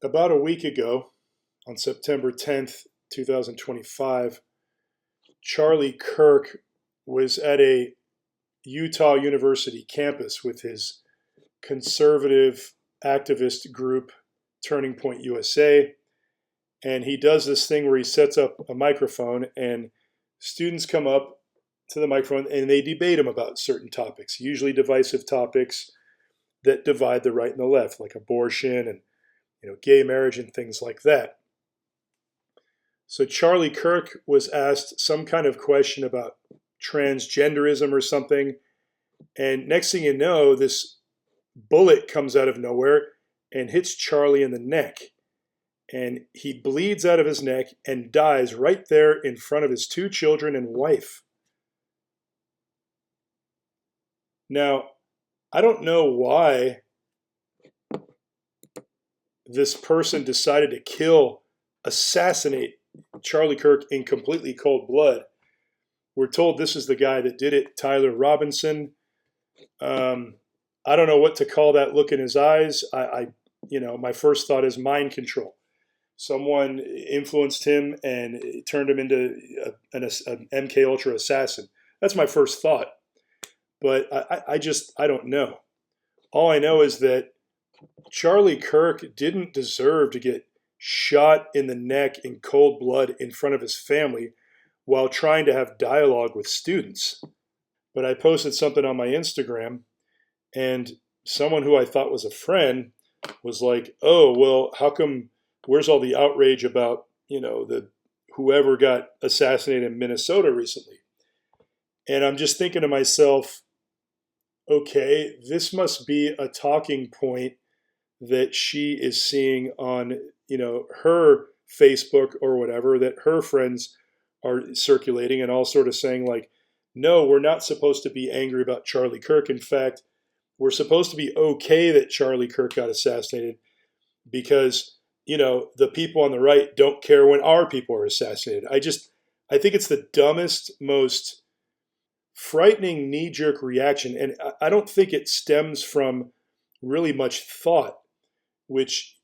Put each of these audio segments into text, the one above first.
About a week ago, on September 10th, 2025, Charlie Kirk was at a Utah University campus with his conservative activist group, Turning Point USA. And he does this thing where he sets up a microphone and students come up to the microphone and they debate him about certain topics, usually divisive topics that divide the right and the left, like abortion and gay marriage and things like that. So Charlie Kirk was asked some kind of question about transgenderism or something, and next thing you know, this bullet comes out of nowhere and hits Charlie in the neck, and he bleeds out of his neck and dies right there in front of his two children and wife. Now, I don't know why this person decided to assassinate Charlie Kirk in completely cold blood. We're told this is the guy that did it, Tyler Robinson. I don't know what to call that look in his eyes. My first thought is mind control. Someone influenced him and turned him into an MK Ultra assassin. That's my first thought. But I don't know. All I know is that Charlie Kirk didn't deserve to get shot in the neck in cold blood in front of his family while trying to have dialogue with students. But I posted something on my Instagram, and someone who I thought was a friend was like, "Oh, well, how come, where's all the outrage about, the whoever got assassinated in Minnesota recently?" And I'm just thinking to myself, okay, this must be a talking point that she is seeing on, her Facebook or whatever, that her friends are circulating and all sort of saying like, no, we're not supposed to be angry about Charlie Kirk. In fact, we're supposed to be okay that Charlie Kirk got assassinated because, the people on the right don't care when our people are assassinated. I think it's the dumbest, most frightening knee-jerk reaction. And I don't think it stems from really much thought, which,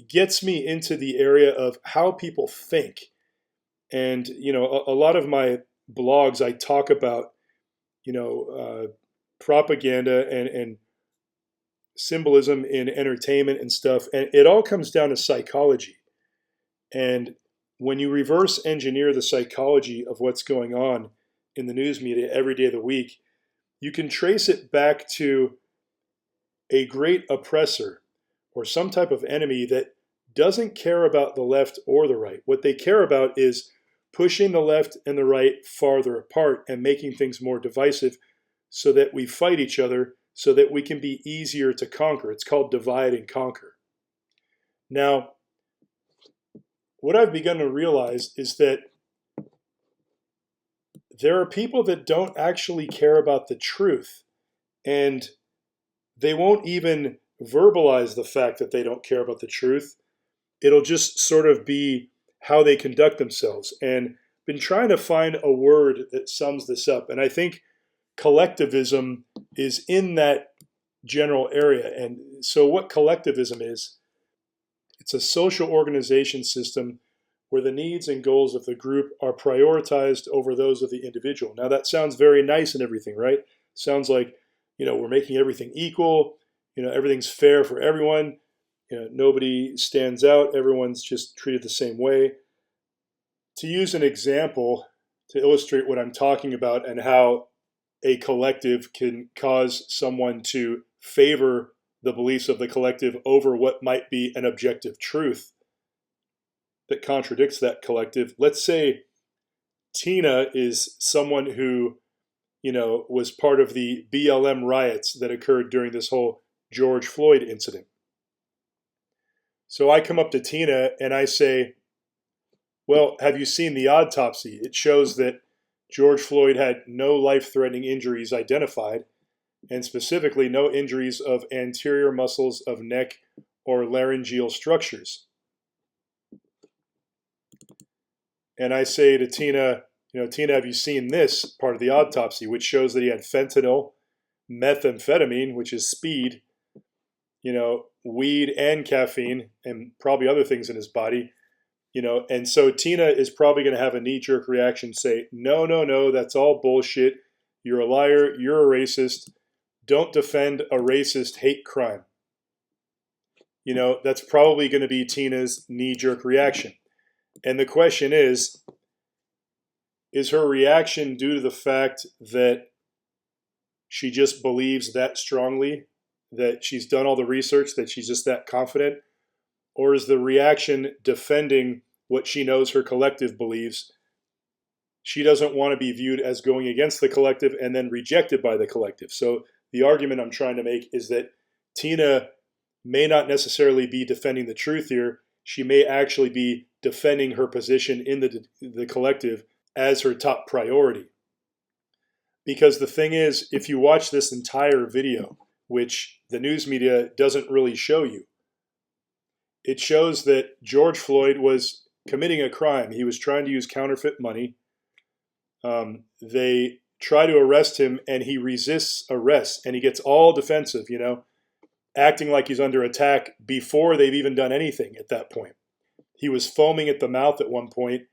gets me into the area of how people think. And, a lot of my blogs, I talk about, propaganda and symbolism in entertainment and stuff. And it all comes down to psychology. And when you reverse engineer the psychology of what's going on in the news media every day of the week, you can trace it back to a great oppressor or some type of enemy that doesn't care about the left or the right. What they care about is pushing the left and the right farther apart and making things more divisive so that we fight each other so that we can be easier to conquer. It's called divide and conquer. Now, what I've begun to realize is that there are people that don't actually care about the truth, and they won't even verbalize the fact that they don't care about the truth. It'll just sort of be how they conduct themselves. And been trying to find a word that sums this up. And I think collectivism is in that general area. And so what collectivism is, it's a social organization system where the needs and goals of the group are prioritized over those of the individual. Now that sounds very nice and everything, right? Sounds like, we're making everything equal, everything's fair for everyone, nobody stands out, everyone's just treated the same way. To use an example to illustrate what I'm talking about and how a collective can cause someone to favor the beliefs of the collective over what might be an objective truth that contradicts that collective. Let's say Tina is someone who, was part of the BLM riots that occurred during this whole George Floyd incident. So I come up to Tina and I say, well, have you seen the autopsy? It shows that George Floyd had no life-threatening injuries identified, and specifically no injuries of anterior muscles of neck or laryngeal structures. And I say to Tina, Tina, have you seen this part of the autopsy, which shows that he had fentanyl, methamphetamine, which is speed, weed and caffeine and probably other things in his body, and so Tina is probably going to have a knee-jerk reaction, say, no, no, no, that's all bullshit. You're a liar. You're a racist. Don't defend a racist hate crime. That's probably going to be Tina's knee-jerk reaction. And the question is her reaction due to the fact that she just believes that strongly, that she's done all the research, that she's just that confident? Or is the reaction defending what she knows her collective believes? She doesn't want to be viewed as going against the collective and then rejected by the collective. So the argument I'm trying to make is that Tina may not necessarily be defending the truth here. She may actually be defending her position in the collective as her top priority. Because the thing is, if you watch this entire video, which the news media doesn't really show you, it shows that George Floyd was committing a crime. He was trying to use counterfeit money. They try to arrest him, and he resists arrest, and he gets all defensive, acting like he's under attack before they've even done anything at that point. He was foaming at the mouth at one point.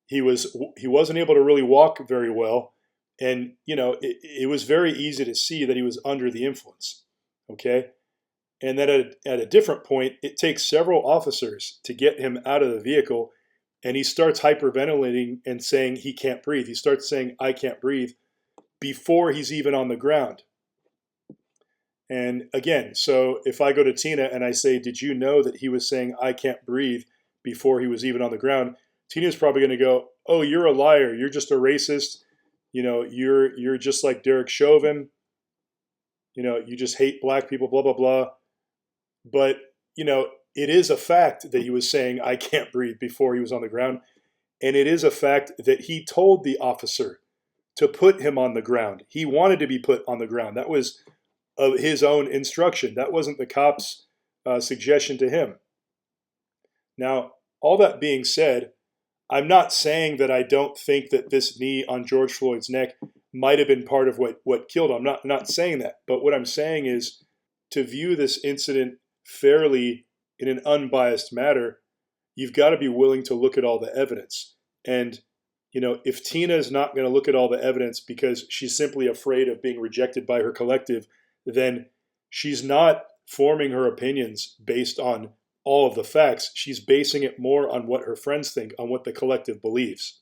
He wasn't able to really walk very well, and it was very easy to see that he was under the influence. Okay. And then at a different point, it takes several officers to get him out of the vehicle, and he starts hyperventilating and saying he can't breathe. He starts saying, I can't breathe, before he's even on the ground. And again, so if I go to Tina and I say, did you know that he was saying I can't breathe before he was even on the ground? Tina's probably going to go, oh, you're a liar. You're just a racist. You're just like Derek Chauvin. You just hate black people, blah, blah, blah. But, it is a fact that he was saying, I can't breathe before he was on the ground. And it is a fact that he told the officer to put him on the ground. He wanted to be put on the ground. That was of his own instruction. That wasn't the cop's suggestion to him. Now, all that being said, I'm not saying that I don't think that this knee on George Floyd's neck might have been part of what killed him. I'm not saying that. But what I'm saying is, to view this incident fairly in an unbiased manner, you've got to be willing to look at all the evidence. And, if Tina is not going to look at all the evidence because she's simply afraid of being rejected by her collective, then she's not forming her opinions based on all of the facts. She's basing it more on what her friends think, on what the collective believes.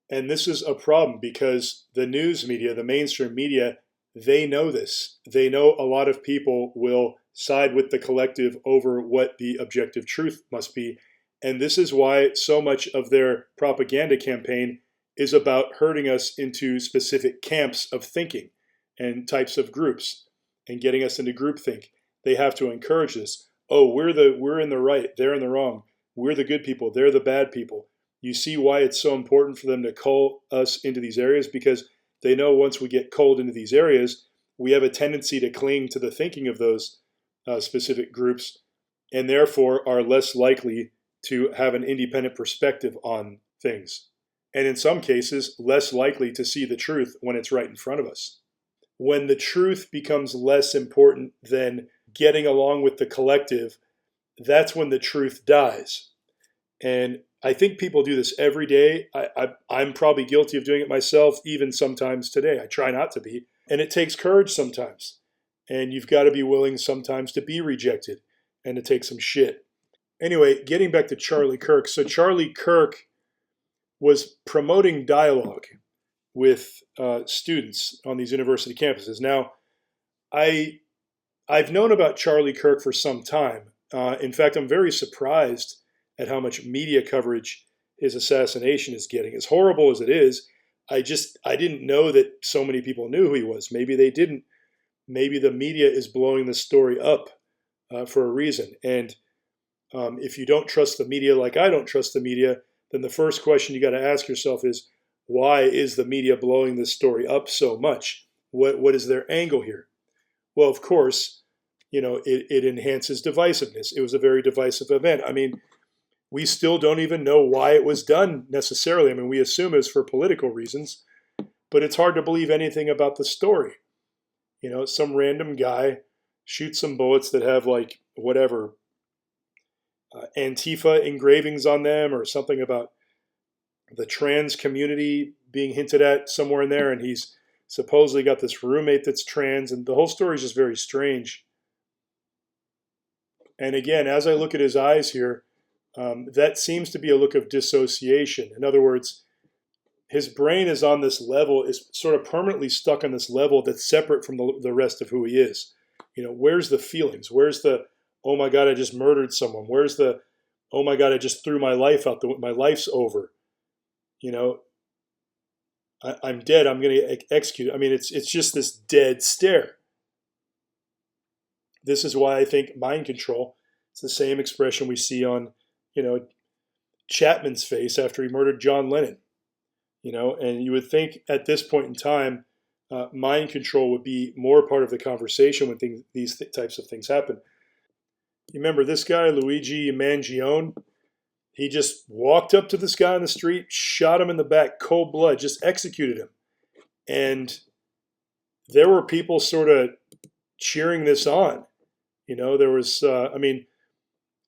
And this is a problem because the news media, the mainstream media, they know this. They know a lot of people will side with the collective over what the objective truth must be. And this is why so much of their propaganda campaign is about herding us into specific camps of thinking and types of groups and getting us into groupthink. They have to encourage this. Oh, we're in the right, they're in the wrong. We're the good people, they're the bad people. You see why it's so important for them to cull us into these areas, because they know once we get culled into these areas, we have a tendency to cling to the thinking of those specific groups, and therefore are less likely to have an independent perspective on things. And in some cases, less likely to see the truth when it's right in front of us. When the truth becomes less important than getting along with the collective, that's when the truth dies. And I think people do this every day. I'm probably guilty of doing it myself, even sometimes today. I try not to be. And it takes courage sometimes. And you've got to be willing sometimes to be rejected and to take some shit. Anyway, getting back to Charlie Kirk. So Charlie Kirk was promoting dialogue with students on these university campuses. Now, I've known about Charlie Kirk for some time. In fact, I'm very surprised at how much media coverage his assassination is getting. As horrible as it is, I didn't know that so many people knew who he was. Maybe they didn't. Maybe the media is blowing the story up for a reason. And if you don't trust the media like I don't trust the media, then the first question you got to ask yourself is, why is the media blowing this story up so much? What is their angle here? Well, of course, it enhances divisiveness. It was a very divisive event. I mean, we still don't even know why it was done necessarily. I mean, we assume it's for political reasons, but it's hard to believe anything about the story. Some random guy shoot some bullets that have like whatever Antifa engravings on them or something about the trans community being hinted at somewhere in there, and he's supposedly got this roommate that's trans, and the whole story is just very strange. And again, as I look at his eyes here, that seems to be a look of dissociation. In other words, his brain is on this level, is sort of permanently stuck on this level that's separate from the rest of who he is. Where's the feelings? Where's the, oh my God, I just murdered someone? Where's the, oh my God, I just threw my life out, my life's over? I'm dead, I'm going to get executed. I mean, it's just this dead stare. This is why I think mind control, it's the same expression we see on, Chapman's face after he murdered John Lennon. And you would think at this point in time, mind control would be more part of the conversation when these types of things happen. You remember this guy, Luigi Mangione? He just walked up to this guy on the street, shot him in the back, cold blood, just executed him. And there were people sort of cheering this on. There was, the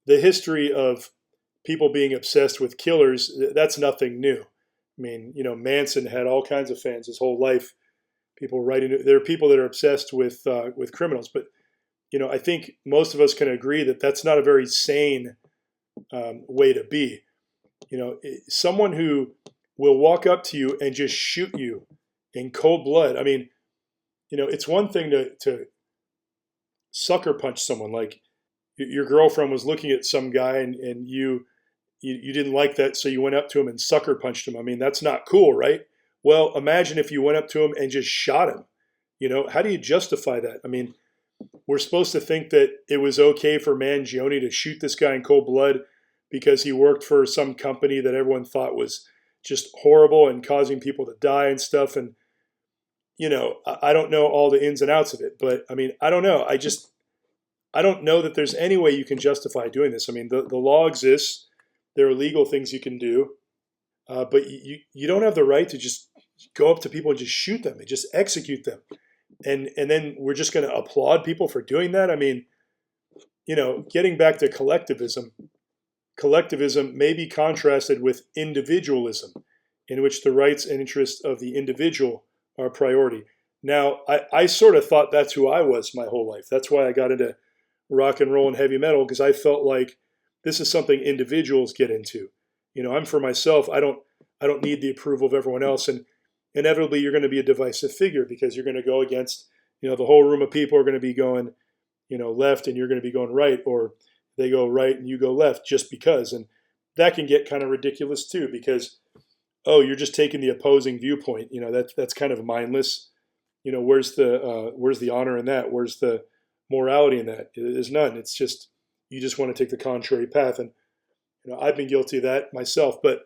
history of people being obsessed with killers, that's nothing new. Manson had all kinds of fans his whole life. People writing, there are people that are obsessed with criminals, but I think most of us can agree that that's not a very sane way to be. Someone who will walk up to you and just shoot you in cold blood. It's one thing to sucker punch someone. Like your girlfriend was looking at some guy and you didn't like that, so you went up to him and sucker punched him. That's not cool, right? Well, imagine if you went up to him and just shot him. How do you justify that? We're supposed to think that it was okay for Mangione to shoot this guy in cold blood because he worked for some company that everyone thought was just horrible and causing people to die and stuff. And, I don't know all the ins and outs of it, but I don't know. I don't know that there's any way you can justify doing this. The law exists. There are legal things you can do, but you don't have the right to just go up to people and just shoot them and just execute them. And then we're just going to applaud people for doing that. Getting back to collectivism may be contrasted with individualism, in which the rights and interests of the individual are a priority. Now, I sort of thought that's who I was my whole life. That's why I got into rock and roll and heavy metal, because I felt like this is something individuals get into. I'm for myself. I don't need the approval of everyone else. And inevitably, you're going to be a divisive figure because you're going to go against, the whole room of people are going to be going, left and you're going to be going right, or they go right and you go left just because. And that can get kind of ridiculous too, because, oh, you're just taking the opposing viewpoint. That's kind of mindless. Where's the honor in that? Where's the morality in that? There's none. It's just, you just want to take the contrary path. And, I've been guilty of that myself. But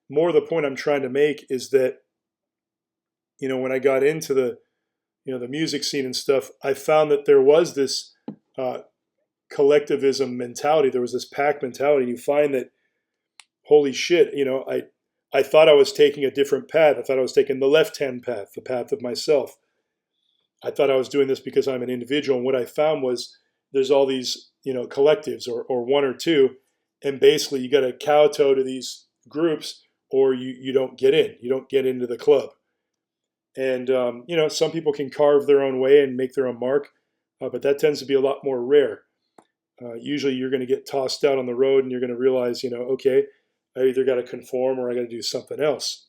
more the point I'm trying to make is that, when I got into the music scene and stuff, I found that there was this collectivism mentality. There was this pack mentality. And you find that, holy shit, I thought I was taking a different path. I thought I was taking the left-hand path, the path of myself. I thought I was doing this because I'm an individual. And what I found was there's all these, collectives or one or two. And basically you got to kowtow to these groups or you don't get in. You don't get into the club. And, some people can carve their own way and make their own mark, but that tends to be a lot more rare. Usually you're going to get tossed out on the road and you're going to realize, okay, I either got to conform or I got to do something else.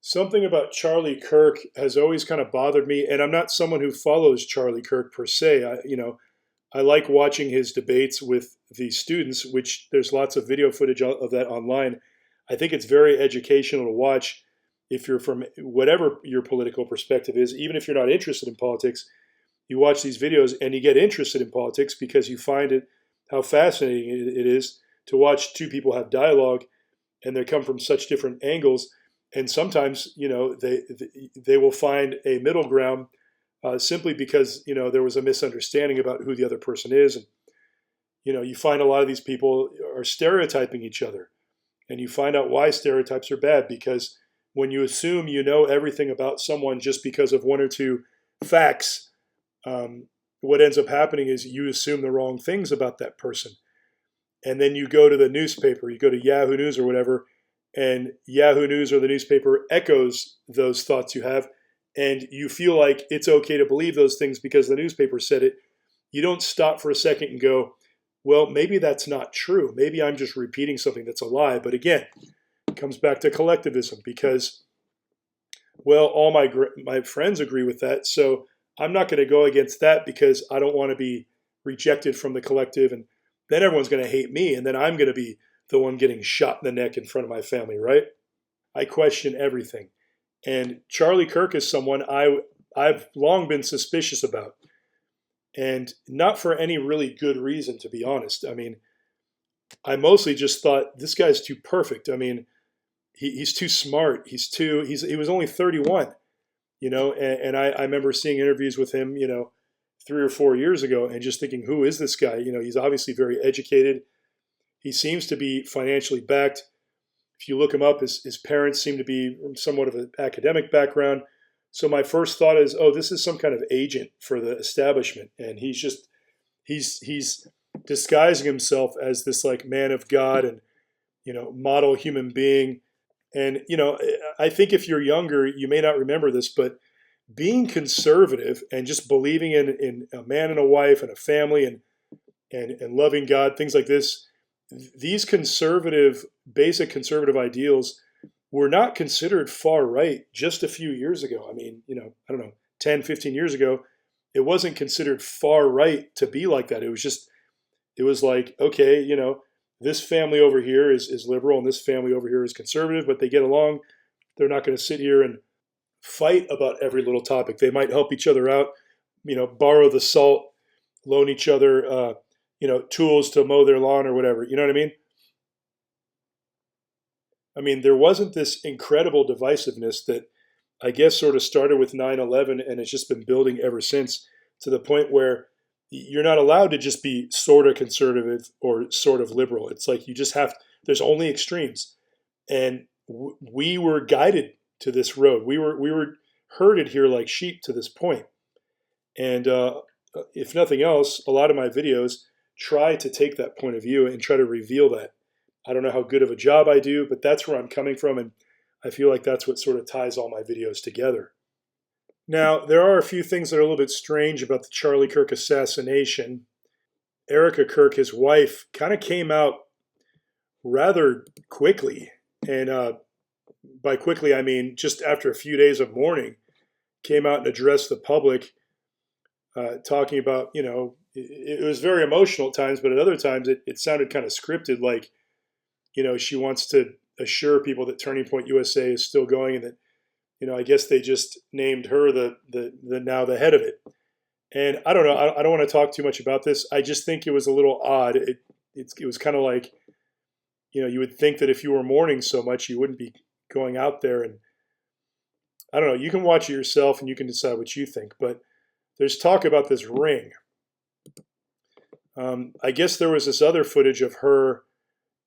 Something about Charlie Kirk has always kind of bothered me, and I'm not someone who follows Charlie Kirk per se. I like watching his debates with the students, which there's lots of video footage of that online. I think it's very educational to watch if you're from whatever your political perspective is, even if you're not interested in politics. You watch these videos and you get interested in politics because you find it how fascinating it is to watch two people have dialogue, and they come from such different angles. And sometimes, they will find a middle ground simply because, there was a misunderstanding about who the other person is. And, you find a lot of these people are stereotyping each other, and you find out why stereotypes are bad, because when you assume you know everything about someone just because of one or two facts, what ends up happening is you assume the wrong things about that person. And then you go to the newspaper, you go to Yahoo News or whatever, and Yahoo News or the newspaper echoes those thoughts you have, and you feel like it's okay to believe those things because the newspaper said it. You don't stop for a second and go, well, maybe that's not true. Maybe I'm just repeating something that's a lie. But again, it comes back to collectivism because, well, all my friends agree with that, so I'm not going to go against that because I don't want to be rejected from the collective, and then everyone's going to hate me, and then I'm going to be the one getting shot in the neck in front of my family, right? I question everything. And Charlie Kirk is someone I've long been suspicious about. And not for any really good reason, to be honest. I mean, I mostly just thought this guy's too perfect. I mean, he's too smart. He was only 31, and I remember seeing interviews with him, 3 or 4 years ago and just thinking, who is this guy? He's obviously very educated. He seems to be financially backed. If you look him up, his parents seem to be somewhat of an academic background. So my first thought is, oh, this is some kind of agent for the establishment. And he's disguising himself as this like man of God and, model human being. And, I think if you're younger, you may not remember this, but being conservative and just believing in a man and a wife and a family and loving God, things like this, these basic conservative ideals were not considered far right just a few years ago. I mean, I don't know, 10, 15 years ago, it wasn't considered far right to be like that. It was like, okay, this family over here is liberal and this family over here is conservative, but they get along. They're not going to sit here and fight about every little topic. They might help each other out, borrow the salt, loan each other, tools to mow their lawn or whatever. You know what I mean? I mean, there wasn't this incredible divisiveness that I guess sort of started with 9/11 and it's just been building ever since to the point where you're not allowed to just be sort of conservative or sort of liberal. It's like you just there's only extremes. And we were guided to this road. We were herded here like sheep to this point. And if nothing else, a lot of my videos try to take that point of view and try to reveal that. I don't know how good of a job I do, but that's where I'm coming from, and I feel like that's what sort of ties all my videos together. Now, there are a few things that are a little bit strange about the Charlie Kirk assassination. Erica Kirk, his wife, kind of came out rather quickly, and by quickly I mean just after a few days of mourning, came out and addressed the public, talking about, it was very emotional at times, but at other times it sounded kind of scripted, like, she wants to assure people that Turning Point USA is still going and that, I guess they just named her the now the head of it. And I don't know, I don't want to talk too much about this. I just think it was a little odd. It was kind of like, you would think that if you were mourning so much, you wouldn't be going out there. And I don't know, you can watch it yourself and you can decide what you think. But there's talk about this ring. I guess there was this other footage of her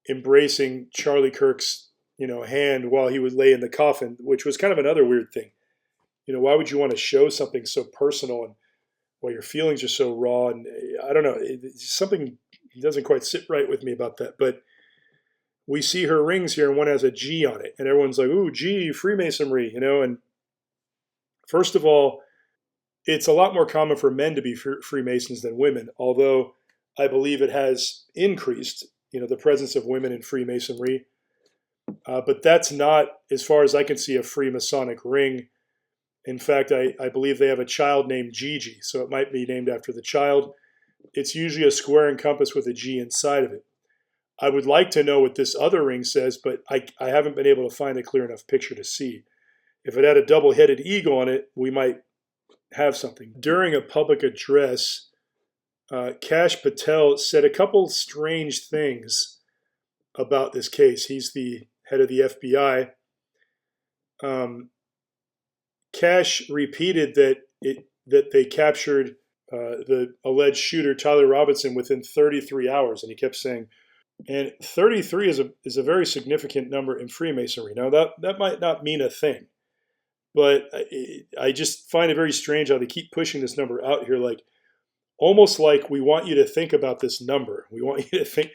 embracing Charlie Kirk's, hand while he would lay in the coffin, which was kind of another weird thing. Why would you want to show something so personal and while your feelings are so raw? And I don't know, something doesn't quite sit right with me about that. But we see her rings here and one has a G on it. And everyone's like, ooh, G, Freemasonry, And first of all, it's a lot more common for men to be Freemasons than women, although I believe it has increased, the presence of women in Freemasonry. But that's not, as far as I can see, a Freemasonic ring. In fact, I believe they have a child named Gigi, so it might be named after the child. It's usually a square and compass with a G inside of it. I would like to know what this other ring says, but I haven't been able to find a clear enough picture to see. If it had a double-headed eagle on it, we might have something. During a public address, Kash Patel said a couple strange things about this case. He's the head of the FBI. Kash repeated that they captured the alleged shooter, Tyler Robinson, within 33 hours, and he kept saying, and 33 is a very significant number in Freemasonry. Now, that might not mean a thing, but I just find it very strange how they keep pushing this number out here. Like, almost like we want you to think about this number. We want you to think.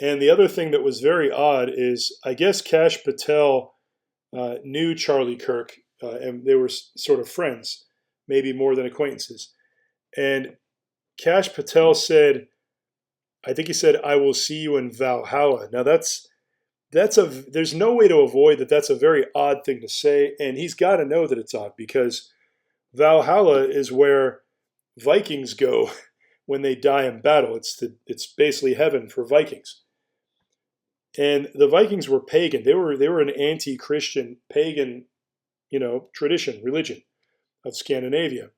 And the other thing that was very odd is, I guess Kash Patel knew Charlie Kirk, and they were sort of friends, maybe more than acquaintances. And Kash Patel said, I think he said, "I will see you in Valhalla." Now there's no way to avoid that. That's a very odd thing to say, and he's got to know that it's odd, because Valhalla is where Vikings go when they die in battle. It's basically heaven for Vikings. And the Vikings were pagan. They were an anti-Christian pagan, tradition, religion of Scandinavia.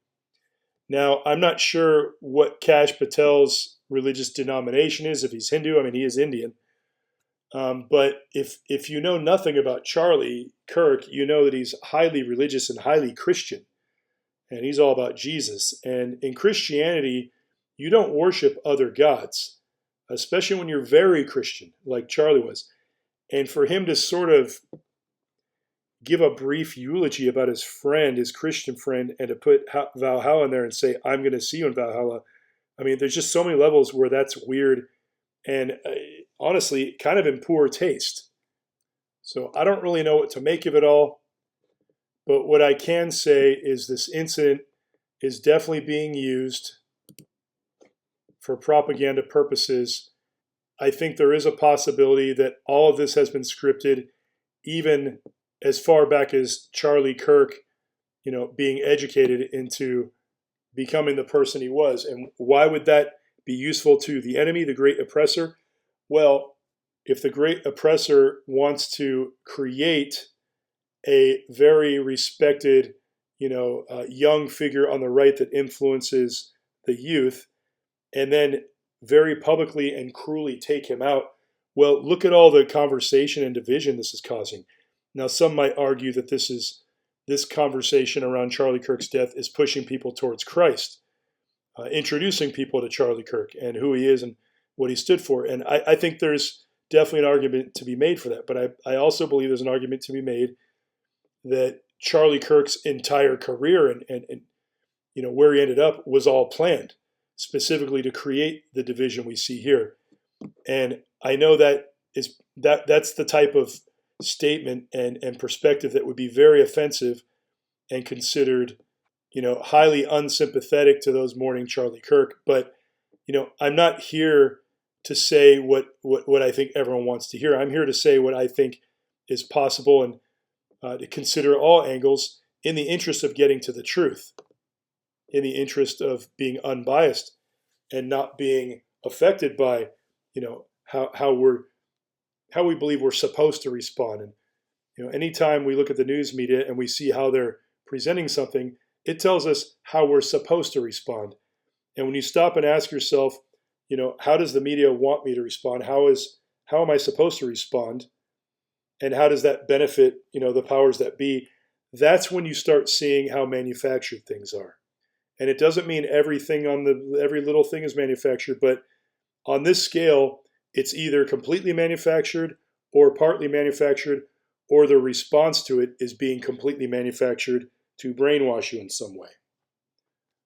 Now, I'm not sure what Kash Patel's religious denomination is, if he's Hindu. I mean, he is Indian. But if you know nothing about Charlie Kirk, you know that he's highly religious and highly Christian. And he's all about Jesus. And in Christianity, you don't worship other gods, especially when you're very Christian, like Charlie was. And for him to sort of give a brief eulogy about his friend, his Christian friend, and to put Valhalla in there and say, "I'm going to see you in Valhalla." I mean, there's just so many levels where that's weird and honestly kind of in poor taste. So I don't really know what to make of it all. But what I can say is this incident is definitely being used for propaganda purposes. I think there is a possibility that all of this has been scripted, even as far back as Charlie Kirk, being educated into becoming the person he was. And why would that be useful to the enemy, the great oppressor? Well, if the great oppressor wants to create a very respected, young figure on the right that influences the youth, and then very publicly and cruelly take him out, well, look at all the conversation and division this is causing. Now, some might argue that this conversation around Charlie Kirk's death is pushing people towards Christ, introducing people to Charlie Kirk and who he is and what he stood for. And I think there's definitely an argument to be made for that. But I also believe there's an argument to be made that Charlie Kirk's entire career and where he ended up was all planned, specifically to create the division we see here. And I know that's the type of statement and perspective that would be very offensive and considered, highly unsympathetic to those mourning Charlie Kirk. But, I'm not here to say what I think everyone wants to hear. I'm here to say what I think is possible and to consider all angles in the interest of getting to the truth, in the interest of being unbiased and not being affected by, how we believe we're supposed to respond. And anytime we look at the news media and we see how they're presenting something, it tells us how we're supposed to respond. And when you stop and ask yourself, how does the media want me to respond? How am I supposed to respond? And how does that benefit, the powers that be? That's when you start seeing how manufactured things are. And it doesn't mean every little thing is manufactured, but on this scale, it's either completely manufactured or partly manufactured, or the response to it is being completely manufactured to brainwash you in some way.